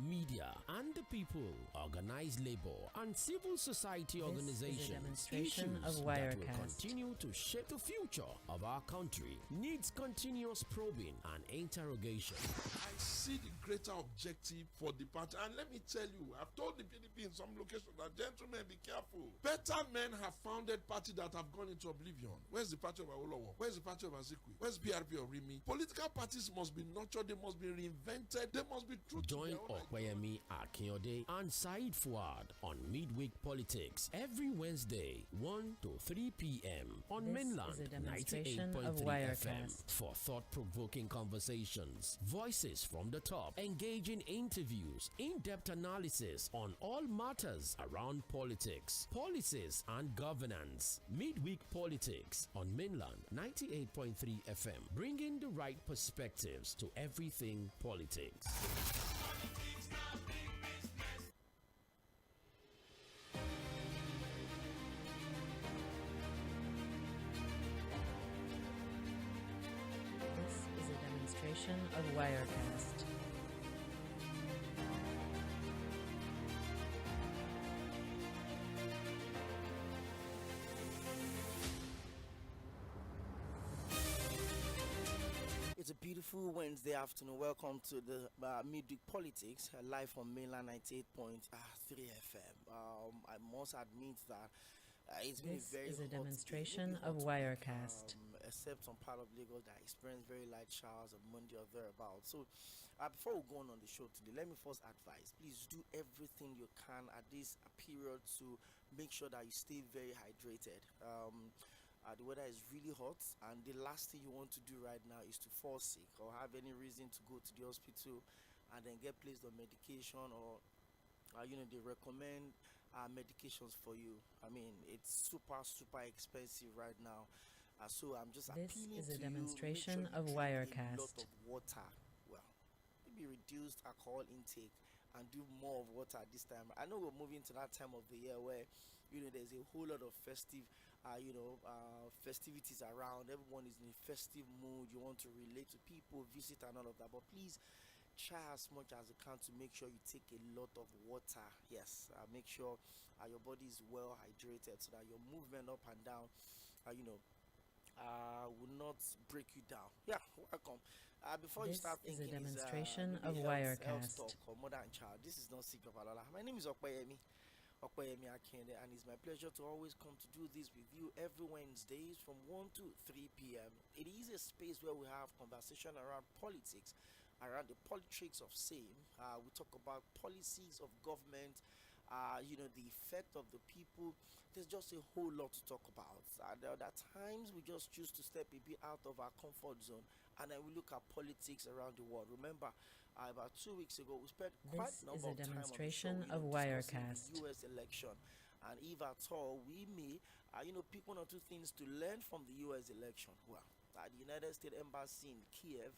media, and the people, organized labor, and civil society organizations. Issues that will continue to shape the future of our country needs continuous probing and interrogation. I see the greater objective for the party, and let me tell you, I've told the PDP in some locations that, gentlemen, be careful. Better men have founded parties that have gone into oblivion. Where's the party of Awolowo? Where's the party of Azikwe? Where's PRP of Rimi? Political parties must be nurtured, they must be reinvented, they must be true. Join Oᴘᴇyẹmí Akínyẹ̀dé and Said Fuad on Midweek Politics every Wednesday, 1 to 3 p.m. on Mainland 98.3 FM for thought-provoking conversations, voices from the top, engaging interviews, in-depth analysis on all matters around politics, policies, and governance. Midweek Politics on Mainland 98.3 FM, bringing the right perspectives to everything politics. This is a demonstration of Wirecast. It's a beautiful Wednesday afternoon. Welcome to the Midweek Politics, live on Mainland 98.3 FM. I must admit that it's been This very is a hot, demonstration it's been of hot, Wirecast. except some part of Lagos that experienced very light showers on Monday or thereabouts. So, before we go on the show today, let me first advise: please do everything you can at this period to make sure that you stay very hydrated. The weather is really hot, and the last thing you want to do right now is to fall sick or have any reason to go to the hospital and then get placed on medication, or they recommend medications for you. I mean, it's super expensive right now. So I'm just This appealing is a to demonstration you, make sure of you drink Wirecast. a lot of water. Well, maybe reduced alcohol intake and do more of water this time. I know we're moving to that time of the year where there's a whole lot of festivities around. Everyone is in a festive mood. You want to relate to people, visit, and all of that. But please try as much as you can to make sure you take a lot of water. Yes, make sure your body is well hydrated so that your movement up and down, will not break you down. Yeah, welcome. Before you This start is a thinking demonstration maybe of health Wirecast. talk or mother and child, this is not Secret Valala. My name is Oᴘᴇyẹmí Akínyẹ̀dé, and it's my pleasure to always come to do this with you every Wednesdays from 1 to 3 p.m. It is a space where we have conversation around politics, around the politics of same. We talk about policies of government, the effect of the people. There's just a whole lot to talk about. There are times we just choose to step a bit out of our comfort zone, and then we look at politics around the world. Remember, about 2 weeks ago, we spent quite This a number is a of time on the show, demonstration of discussing Wirecast. the U.S. election. And if at all, we may, pick one or two things to learn from the U.S. election. Well, the United States Embassy in Kiev,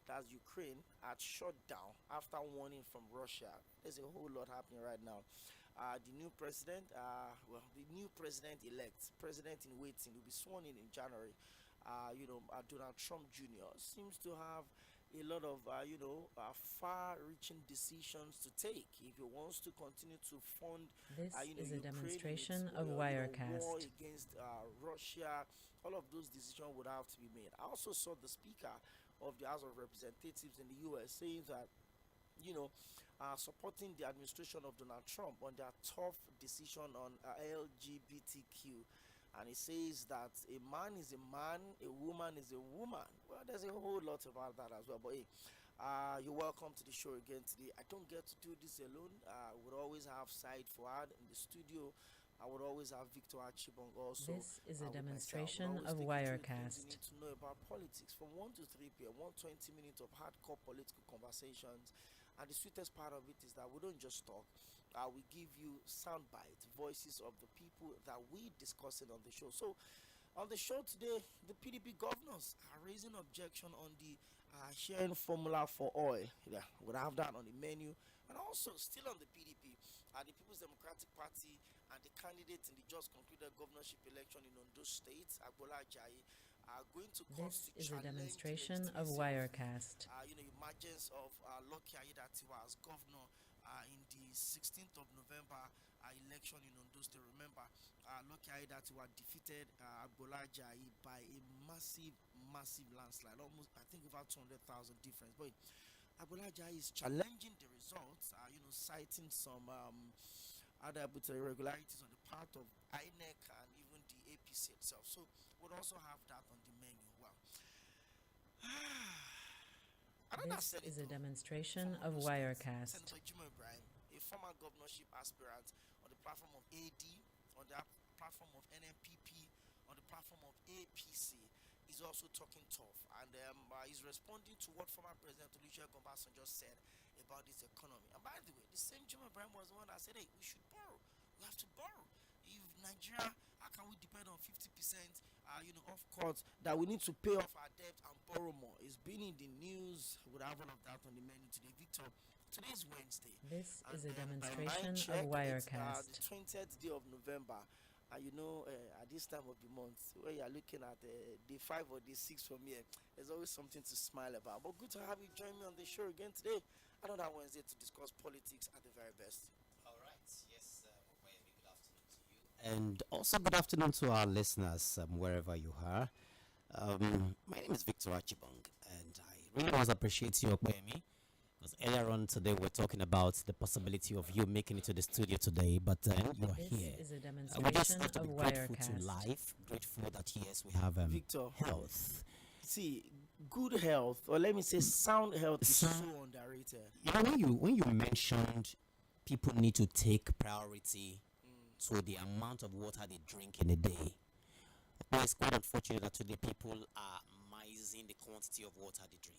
that's Ukraine, had shut down after warning from Russia. There's a whole lot happening right now. The new president, the new president-elect, president in waiting, will be sworn in January. Donald Trump Jr. seems to have a lot of far-reaching decisions to take if he wants to continue to fund This is a Ukraine demonstration in its, of war Wirecast. against Russia. All of those decisions would have to be made. I also saw the Speaker of the House of Representatives in the U.S. saying that supporting the administration of Donald Trump on their tough decision on LGBTQ. And it says that a man is a man, a woman is a woman. Well, there's a whole lot about that as well. But hey, you're welcome to the show again today. I don't get to do this alone. I would always have Said Fuad in the studio. I would always have Victor Achibong also. This is a with myself. demonstration Would always of take you through the things Wirecast. you need to know about politics from 1 to 3 p.m. 120 minutes of hardcore political conversations. And the sweetest part of it is that we don't just talk. We give you sound bites, voices of the people that we discussing on the show. So on the show today, the PDP governors are raising objection on the sharing formula for oil. Yeah, we'll have that on the menu. And also, still on the PDP, the People's Democratic Party and the candidate in the just concluded governorship election in Ondo State, Agbola Ajayi, are going to cause This to is a challenge demonstration the of legitimacy Wirecast. emergence of Lucky Aiyedatiwa as governor in the 16th of November election in Ondo State. Remember, Lucky Aiyedatiwa defeated Agbola Ajayi by a massive landslide, almost I think over 200,000 difference. But Agbola Ajayi is challenging the results, citing some other irregularities on the part of INEC and even the APC itself. So we'll also have that on the menu. Wow. This is a demonstration of Wirecast. Senator Jimoh Ibrahim, a former governorship aspirant on the platform of AD, on the platform of NNPP, on the platform of APC, is also talking tough, and he's responding to what former President Olusegun Obasanjo said about this economy. And by the way, the same Jimoh Ibrahim was the one that said, hey, we should borrow. We have to borrow. If Nigeria, how can we depend on 50%, of course, that we need to pay off our debt and borrow more? It's been in the news. We'll have all of that on the menu today. Victor, today is Wednesday. This And, is a by my demonstration check, of Wirecast. It's, the 20th day of November. And at this time of the month, when you're looking at day 5 or day 6 from here, there's always something to smile about. But good to have you join me on the show again today. Another Wednesday to discuss politics at the very best. All right. Yes, Okoyemi, good afternoon to you. And also good afternoon to our listeners, wherever you are. My name is Victor Achibong, and I really want to appreciate you, Okoyemi, because earlier on today we're talking about the possibility of you making it to the studio today, but then you're This here. is a We just demonstration have to of be grateful to Wirecast. life, grateful that yes, we have Victor, health. see, good health, or let me say sound health, is so Sound- underrated. You know, when you mentioned people need to take priority to the amount of water they drink in a day, but it's quite unfortunate that today people are mising the quantity of water they drink.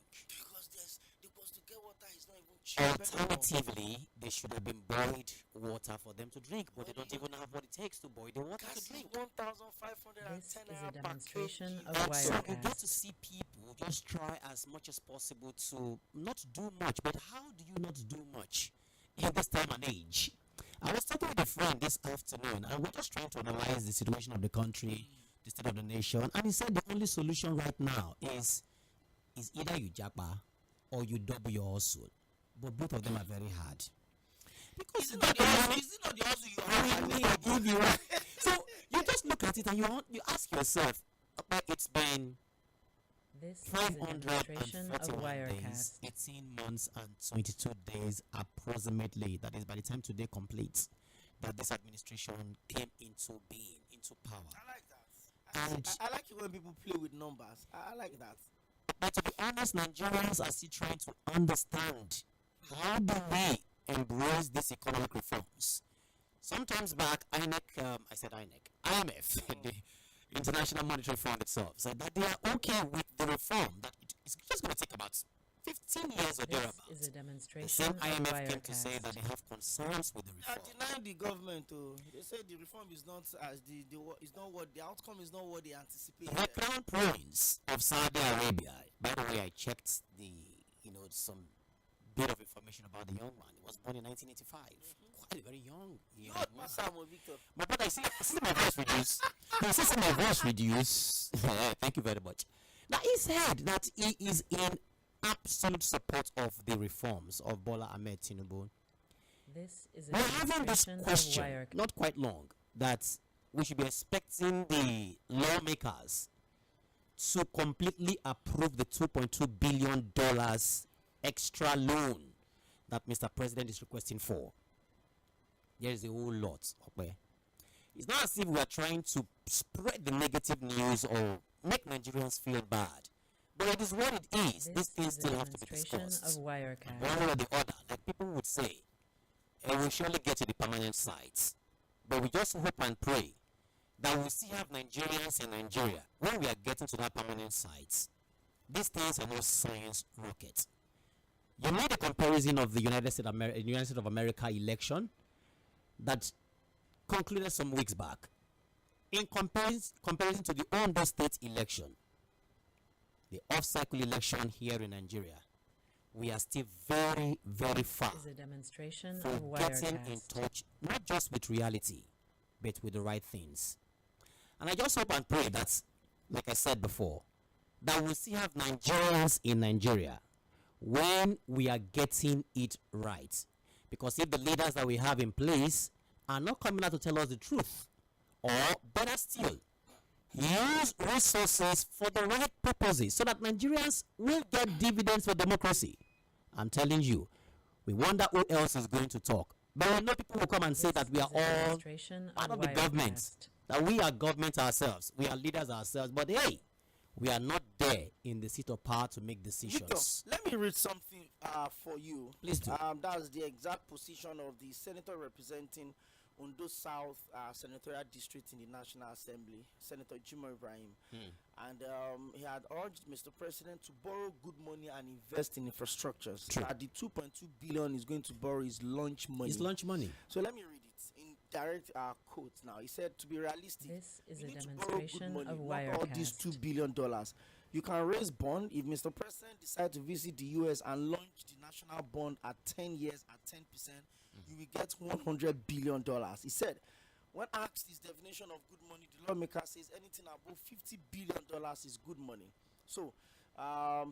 Because to get water is not even cheap anymore. Alternatively, they should have been boiled water for them to drink, but they don't even have what it takes to boil the water Gas to is drink. 1,510 This is naira a per demonstration kg. of And so you get Wirecast. to see people just try as much as possible to not do much. But how do you not do much in this time and age? I was talking with a friend this afternoon, and we're just trying to analyze the situation of the country, the state of the nation, and he said the only solution right now is either you japa or you double your hustle. But both of them are very hard. Because Is it not the hustle you have? if you are, so you just look at it and you ask yourself, okay, it's been This is a demonstration of 541 days, Wirecast. 18 months and 22 days approximately, that is by the time today completes, that this administration came into being, into power. I like that. And I like it when people play with numbers. I like that. but to be honest, Nigerians are still trying to understand how do we embrace these economic reforms. Sometimes back, IMF, the International Monetary Fund itself, said that they are okay with the reform, that it's just going to take about 15 years or This thereabouts. is a The demonstration same of IMF came to say Wirecast. that they have concerns with the I reform. deny the government. They say the reform is not as is not what the outcome is not what they anticipated. The crown prince of Saudi Arabia, by the way, I checked some bit of information about the young man. He was born in 1985. Quite very young. You young heard man. Masamo, Victor. My brother, I see my voice reduce. I see my voice reduce. Thank you very much. Now, he said that he is in absolute support of the reforms of Bola Ahmed Tinubu. This is a We're having this demonstration of question, Wirecast. not quite long, that we should be expecting the lawmakers to completely approve the $2.2 billion extra loan that Mr. President is requesting for. There is a whole lot. Okay? It's not as if we are trying to spread the negative news or make Nigerians feel bad. But it is what it is. These This things is a still have to be demonstration of discussed. Wirecast. One way or the other, like people would say, and we'll surely get to the permanent sites. But we just hope and pray that we still have Nigerians in Nigeria when we are getting to that permanent sites. These things are not science rockets. You made a comparison of the United States of America election that concluded some weeks back. In comparison to the Ondo State election, the off-cycle election here in Nigeria, we are still very, very far This is a demonstration from of getting in Wirecast. touch not just with reality, but with the right things. And I just hope and pray that like I said before, that we still have Nigerians in Nigeria when we are getting it right. Because if the leaders that we have in place are not coming out to tell us the truth, or better still, use resources for the right purposes so that Nigerians will get dividends for democracy, I'm telling you, we wonder who else is going to talk. But we know people will come and say that we are all part of the government, that we are government ourselves, we are leaders ourselves, but hey, we are not there in the seat of power to make decisions. Victor, let me read something for you. Please do. That's the exact position of the senator representing Ondo South Senatorial District in the National Assembly, Senator Mɪᴅ-ᴡᴇᴇ. And he had urged Mr. President to borrow good money and invest in infrastructures. True. The 2.2 billion is going to borrow his launch money. It's launch money. So let me read it in direct quotes now. He said, to be realistic, This is you a need to borrow good demonstration money, of not all these Wirecast. $2 billion. You can raise bond if Mr. President decides to visit the US and launch the national bond at 10 years at 10%. You will get $100 billion. He said, when asked his definition of good money, the lawmaker says anything above $50 billion is good money. So,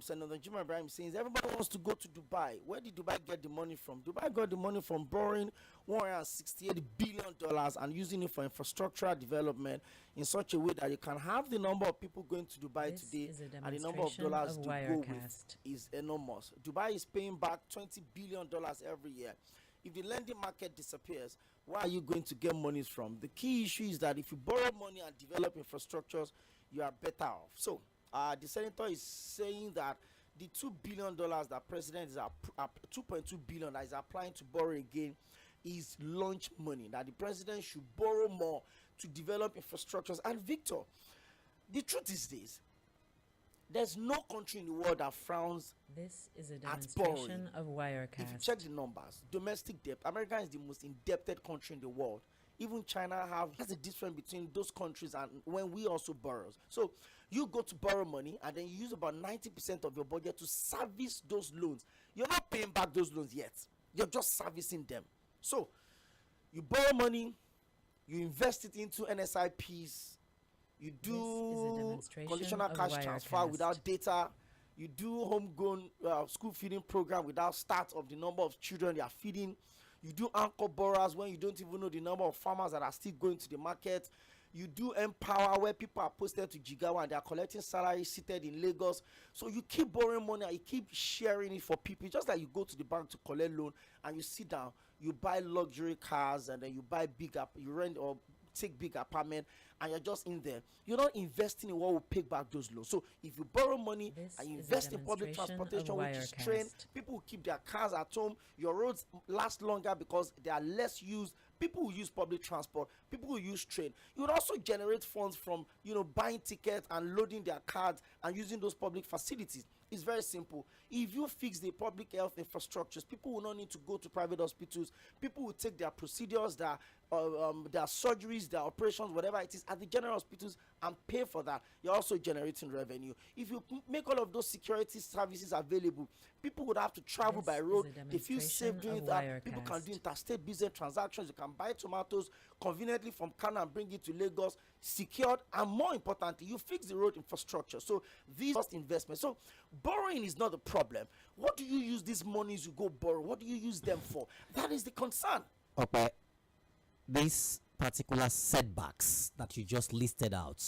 Senator Mɪᴅ-ᴑᴇᴇ says everybody wants to go to Dubai. Where did Dubai get the money from? Dubai got the money from borrowing $168 billion and using it for infrastructural development in such a way that you can have the number of people going to Dubai This today is a and the number of demonstration dollars of to go with Wirecast. is enormous. Dubai is paying back $20 billion every year. If the lending market disappears, where are you going to get monies from? The key issue is that if you borrow money and develop infrastructures, you are better off. So, the senator is saying that the $2 billion that president is 2.2 billion that is applying to borrow again is launch money. That the president should borrow more to develop infrastructures. And Victor, the truth is this: there's no country in the world that frowns. This is a At borrowing. demonstration of If you Wirecast. check the numbers, domestic debt, America is the most indebted country in the world. Even China has a difference between those countries and when we also borrow. So you go to borrow money and then you use about 90% of your budget to service those loans. You're not paying back those loans yet. You're just servicing them. So you borrow money, you invest it into NSIPs, you do demonstration conditional of cash transfer Wirecast. without data, you do homegrown school feeding program without start of the number of children they are feeding, you do anchor borrowers when you don't even know the number of farmers that are still going to the market, you do empower where people are posted to Jigawa and they are collecting salaries seated in Lagos. So you keep borrowing money and you keep sharing it for people. Just like you go to the bank to collect loan and you sit down, you buy luxury cars and then you buy you rent or take big apartment and you're just in there. You're not investing in what will pay back those loans. So if you borrow money This and you is a invest in public demonstration of transportation, which is train, Wirecast. people will keep their cars at home. Your roads last longer because they are less used. People who use public transport, people who use train. You would also generate funds from buying tickets and loading their cards and using those public facilities. It's very simple. If you fix the public health infrastructures, people will not need to go to private hospitals. People will take their procedures, their surgeries, their operations, whatever it is, at the general hospitals and pay for that. You're also generating revenue. If you make all of those security services available, people would have to travel This by is road. a They feel safe doing demonstration that. of People can do Wirecast. interstate business transactions. You can buy tomatoes conveniently from Kano and bring it to Lagos, secured, and more importantly, you fix the road infrastructure. So these cost investments. So borrowing is not the problem. What do you use these monies you go borrow? What do you use them for? That is the concern. Okay. These particular setbacks that you just listed out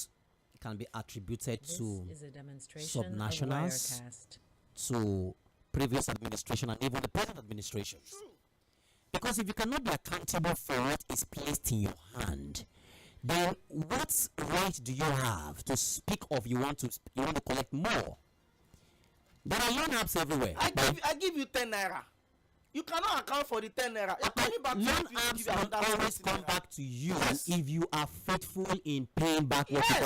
can be attributed This to is a demonstration of subnationals, Wirecast. to previous administration, and even the present administrations. Because if you cannot be accountable for what is placed in your hand, then what right do you have to speak of you want to collect more? There are loan apps everywhere. I give you 10 naira. You cannot account for the 10 naira. You're coming back to Loan me, give apps you will another always 20 come naira. back to you Yes. if you are faithful in paying back what you Yes. collected